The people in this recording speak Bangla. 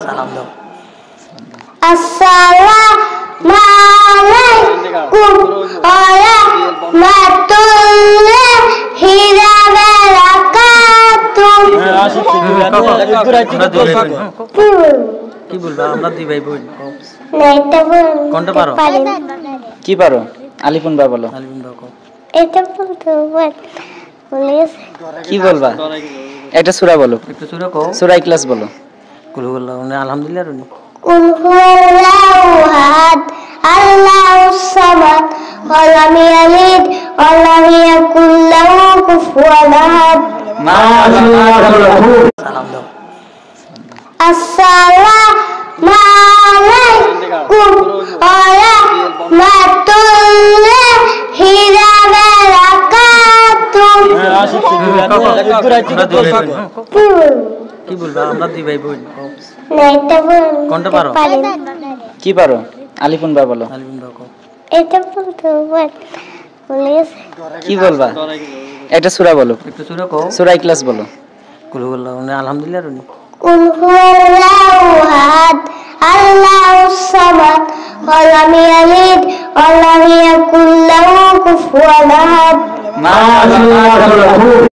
সালাম দাও। আসসালামু আলাইকুম ওয়া রাহমাতুল্লাহি ওয়া বারাকাতুহু। কি বলবা? আমরা দুই ভাই বোন। এটা কোনটা পারো? কি পারো? আলিফুন বা বলো। আলিফুন বা কও। এটা বলতে কি বলবা? একটা সূরা বলো। একটু সূরা কও। সূরা ইখলাস বলো। কুল হুয়াল্লাহু আহাদ আলহামদুলিল্লাহ রনি। কুল হুয়াল্লাহু আহাদ আল্লাহুস সামাদ ওয়ালাম ইয়ালিদ ওয়ালাম ইয়াকুল লাহু কুফুয়ান আহাদ। সালাম দাও। আসসালামু আলাইকুম ওয়া রাহমাতুল্লাহি ওয়া বারাকাতুহু। কি বলবা? আমরা দুই ভাই বোন। এটা কোনটা পারো? কি পারো? আলিফুন বা বলো। আলিফুন বা কও। এটা বলতে কি বলবা? একটা সূরা বলো। একটু সূরা কও। সূরা ইখলাস বলো। কুল হুয়াল্লাহু আহাদ আলহামদুলিল্লাহ রনি। কুল হুয়াল্লাহু আহাদ আল্লাহুস সামাদ ওয়ালাম ইয়ালিদ ওয়ালাম ইয়াকুল লাহু কুফুয়ান আহাদ।